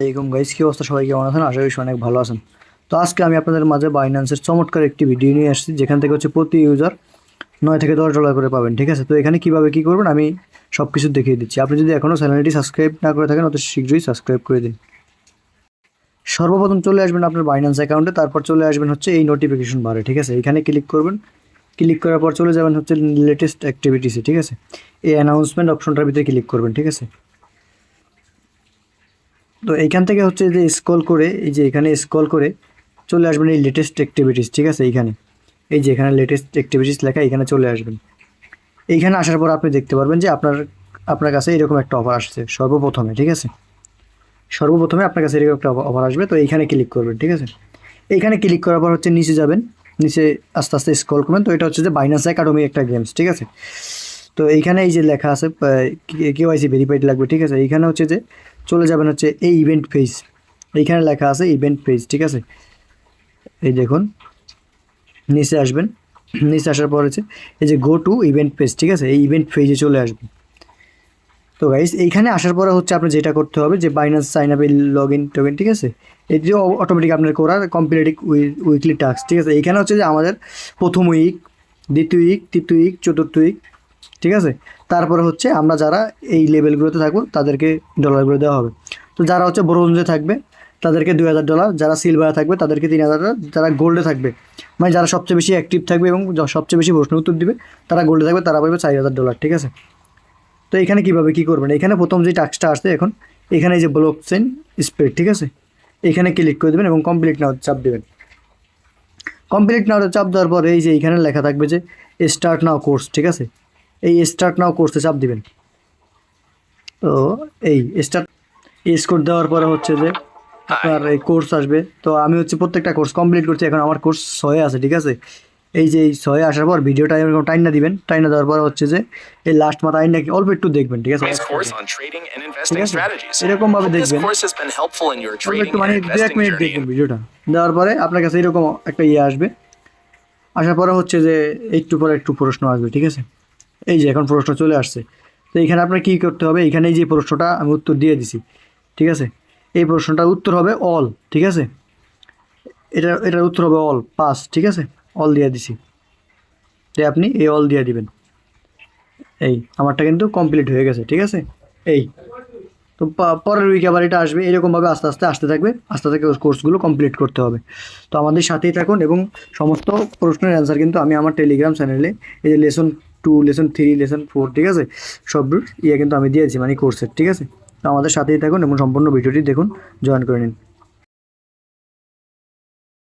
এরকম গাইস, কি অবস্থা? সবাই কেমন আছেন? আশা করি অনেক ভালো আছেন। তো আজকে আমি আপনাদের মাঝে বাইন্যান্সের চমৎকার একটি ভিডিও নিয়ে আসছি, যেখান থেকে হচ্ছে প্রতি ইউজার $9 থেকে $10 করে পাবেন। ঠিক আছে, তো এখানে কিভাবে কি করবেন আমি সব কিছু দেখিয়ে দিচ্ছি। আপনি যদি এখনও চ্যানেলটি সাবস্ক্রাইব না করে থাকেন, অত শীঘ্রই সাবস্ক্রাইব করে দিন। সর্বপ্রথম চলে আসবেন আপনার বাইন্যান্স অ্যাকাউন্টে, তারপর চলে আসবেন হচ্ছে এই নোটিফিকেশন বারে। ঠিক আছে, এখানে ক্লিক করবেন। ক্লিক করার পর চলে যাবেন হচ্ছে লেটেস্ট অ্যাক্টিভিটিসে। ঠিক আছে, এই অ্যানাউন্সমেন্ট অপশনটার ভিতরে ক্লিক করবেন। ঠিক আছে, তো এইখান থেকে হচ্ছে যে স্ক্রল করে, এই যে এখানে স্ক্রল করে চলে আসবেন এই লেটেস্ট অ্যাক্টিভিটিস। ঠিক আছে, এইখানে এই যে এখানে লেটেস্ট অ্যাক্টিভিটিস লেখা, এখানে চলে আসবেন। এইখানে আসার পর আপনি দেখতে পারবেন যে আপনার কাছে এরকম একটা অফার আসছে সর্বপ্রথমে। ঠিক আছে, সর্বপ্রথমে আপনার কাছে এরকম একটা অফার আসবে, তো এইখানে ক্লিক করবেন। ঠিক আছে, এইখানে ক্লিক করার পর হচ্ছে নিচে যাবেন, নিচে আস্তে আস্তে স্ক্রল করবেন। তো এটা হচ্ছে যে বাইন্যান্স একাডেমি একটা গেমস। ঠিক আছে, তো এইখানে এই যে লেখা আছে কেওয়াইসি ভেরিফাইড লাগবে। ঠিক আছে, এইখানে হচ্ছে যে চলে যাবেন হচ্ছে এই ইভেন্ট ফেজ, এইখানে লেখা আছে ইভেন্ট ফেজ। ঠিক আছে, এই দেখুন নিচে আসবেন, নিচে আসার পর হচ্ছে এই যে গো টু ইভেন্ট পেজ। ঠিক আছে, এই ইভেন্ট পেজে চলে আসবেন। তো গাইস, এইখানে আসার পরে হচ্ছে আপনি যেটা করতে হবে যে Binance sign up log in token. ঠিক আছে, এই যে অটোমেটিক আপনার করার কমপ্লিট উইকলি টাস্ক। ঠিক আছে, এইখানে হচ্ছে যে আমাদের প্রথম উইক, দ্বিতীয় উইক, তৃতীয় উইক, চতুর্থ উইক। ঠিক আছে, তারপরে হচ্ছে আমরা যারা এই লেভেলগুলোতে থাকবো তাদেরকে ডলারগুলো দেওয়া হবে। তো যারা হচ্ছে ব্রোঞ্জে থাকবে তাদেরকে $2000, যারা সিলভারে থাকবে তাদেরকে $3000, যারা গোল্ডে থাকবে মানে যারা সবচেয়ে বেশি অ্যাক্টিভ থাকবে এবং সবচেয়ে বেশি প্রশ্ন উত্তর দিবে তারা গোল্ডে থাকবে, তারা পাবে $4000। ঠিক আছে, তো এখানে কীভাবে কী করবেন, এখানে প্রথম যে টাস্কটা আসছে এখন, এখানে এই যে ব্লকচেন স্প্রেড। ঠিক আছে, এখানে ক্লিক করে দেবেন এবং কমপ্লিট নাও চাপ দেবেন। কমপ্লিট নাও চাপ দেওয়ার পরে এই যে এইখানে লেখা থাকবে যে স্টার্ট নাও কোর্স। ঠিক আছে, এই স্টার্ট নাও কোর্সে চাপ দিবেন। তো এই স্টার্ট স্কোর দেওয়ার পরে হচ্ছে যে আপনার এই কোর্স আসবে। তো আমি হচ্ছে প্রত্যেকটা কোর্স কমপ্লিট করছি, এখন আমার কোর্স 6 আছে। ঠিক আছে, এই যে এই 6 আসার পর ভিডিওটা এরকম টাইনা দিবেন। টাইনা দেওয়ার পর হচ্ছে যে এই লাস্ট মাথা আইন নাকি অল্প একটু দেখবেন। ঠিক আছে, ঠিক আছে, এরকমভাবে দেখবেন অল্প একটু, মানে 2-1 মিনিট দেখবেন ভিডিওটা। দেওয়ার পরে আপনার কাছে এরকম একটা আসবে। আসার পরে হচ্ছে যে একটু পরে একটু প্রশ্ন আসবে। ঠিক আছে, এই যে এখন প্রশ্ন চলে আসছে। তো এইখানে আপনার কী করতে হবে, এইখানে এই যে প্রশ্নটা আমি উত্তর দিয়ে দিছি। ঠিক আছে, এই প্রশ্নটার উত্তর হবে অল। ঠিক আছে, এটার উত্তর হবে অল পাস। ঠিক আছে, অল দিয়ে দিছি, তো আপনি এই অল দিয়ে দিবেন। এই আমারটা কিন্তু কমপ্লিট হয়ে গেছে। ঠিক আছে, এই তো পরের উইকে আবার এটা আসবে। এরকমভাবে আস্তে আস্তে আসতে থাকবে, আস্তে থেকে কোর্সগুলো কমপ্লিট করতে হবে। তো আমাদের সাথেই থাকুন এবং সমস্ত প্রশ্নের অ্যান্সার কিন্তু আমি আমার টেলিগ্রাম চ্যানেলে এই যে লেসন 2, লেসন 3, লেসন 4, ঠিক আছে, সব কিন্তু আমি দিয়েছি মানে কোর্সের। ঠিক আছে, তো আমাদের সাথেই থাকুন এবং সম্পূর্ণ ভিডিওটি দেখুন, জয়েন করে নিন।